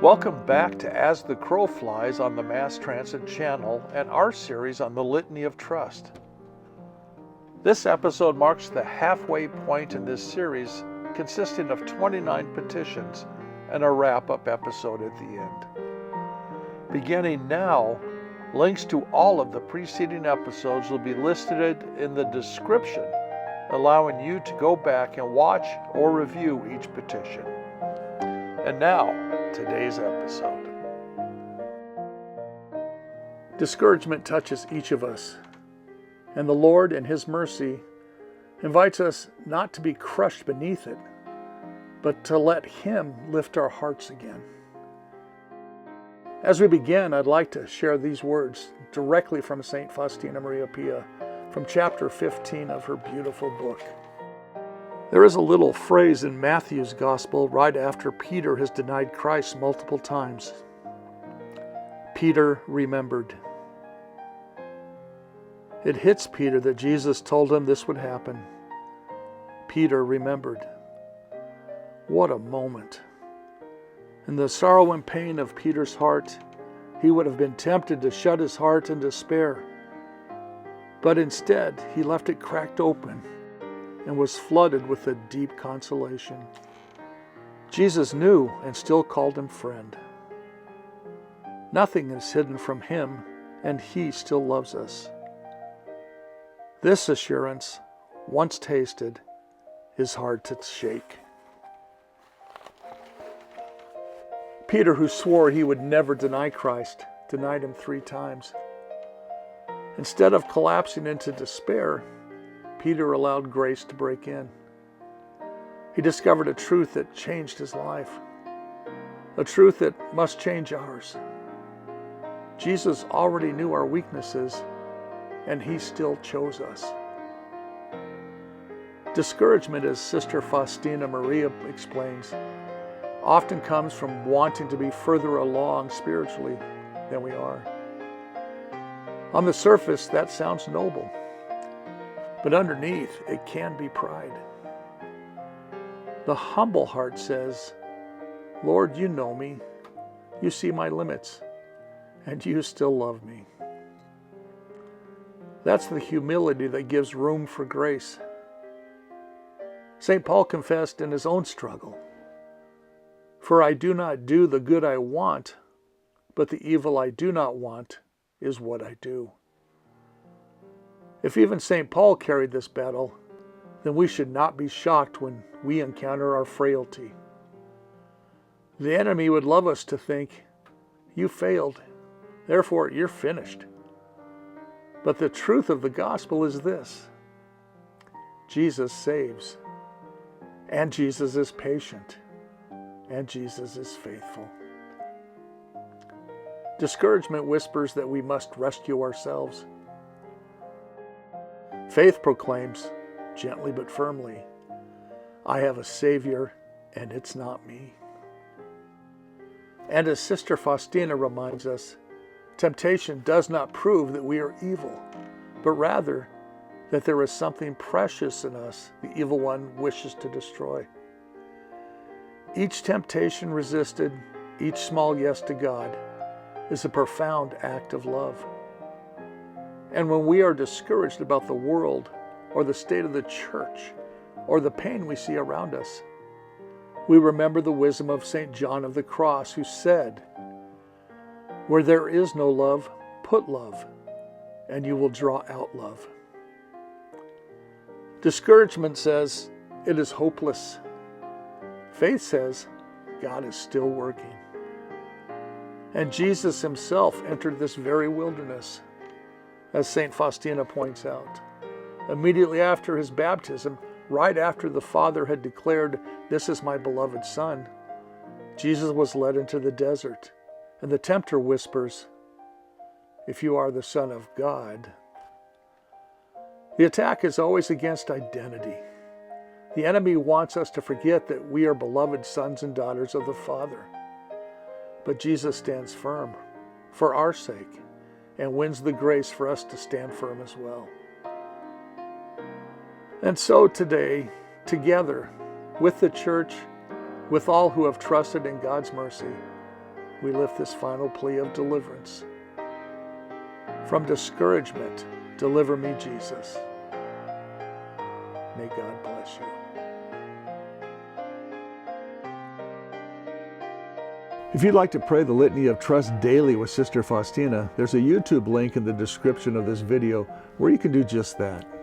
Welcome back to As the Crow Flies on the Mass Transit Channel and our series on the Litany of Trust. This episode marks the halfway point in this series, consisting of 29 petitions and a wrap-up episode at the end. Beginning now, links to all of the preceding episodes will be listed in the description, allowing you to go back and watch or review each petition. And now, today's episode. Discouragement touches each of us, and the Lord in His mercy invites us not to be crushed beneath it, but to let Him lift our hearts again. As we begin, I'd like to share these words directly from St. Faustina Maria Pia from chapter 15 of her beautiful book. There is a little phrase in Matthew's Gospel right after Peter has denied Christ multiple times. Peter remembered. It hits Peter that Jesus told him this would happen. Peter remembered. What a moment. In the sorrow and pain of Peter's heart, he would have been tempted to shut his heart in despair. But instead, he left it cracked open and was flooded with a deep consolation. Jesus knew and still called him friend. Nothing is hidden from Him, and He still loves us. This assurance, once tasted, is hard to shake. Peter, who swore he would never deny Christ, denied Him 3 times. Instead of collapsing into despair, Peter allowed grace to break in. He discovered a truth that changed his life, a truth that must change ours. Jesus already knew our weaknesses, and He still chose us. Discouragement, as Sister Faustina Maria explains, often comes from wanting to be further along spiritually than we are. On the surface, that sounds noble, but underneath, it can be pride. The humble heart says, Lord, You know me, You see my limits, and You still love me. That's the humility that gives room for grace. St. Paul confessed in his own struggle, "For I do not do the good I want, but the evil I do not want is what I do." If even St. Paul carried this battle, then we should not be shocked when we encounter our frailty. The enemy would love us to think, "You failed, therefore you're finished." But the truth of the gospel is this: Jesus saves, and Jesus is patient, and Jesus is faithful. Discouragement whispers that we must rescue ourselves. Faith proclaims, gently but firmly, I have a Savior, and it's not me. And as Sister Faustina reminds us, temptation does not prove that we are evil, but rather that there is something precious in us the evil one wishes to destroy. Each temptation resisted, each small yes to God, is a profound act of love. And when we are discouraged about the world, or the state of the church, or the pain we see around us, we remember the wisdom of St. John of the Cross, who said, "Where there is no love, put love, and you will draw out love." Discouragement says it is hopeless. Faith says God is still working. And Jesus Himself entered this very wilderness, as St. Faustina points out. Immediately after His baptism, right after the Father had declared, "This is my beloved Son," Jesus was led into the desert, and the tempter whispers, "If you are the Son of God." The attack is always against identity. The enemy wants us to forget that we are beloved sons and daughters of the Father. But Jesus stands firm for our sake and wins the grace for us to stand firm as well. And so today, together with the church, with all who have trusted in God's mercy, we lift this final plea of deliverance. From discouragement, deliver me, Jesus. May God bless you. If you'd like to pray the Litany of Trust daily with Sister Faustina, there's a YouTube link in the description of this video where you can do just that.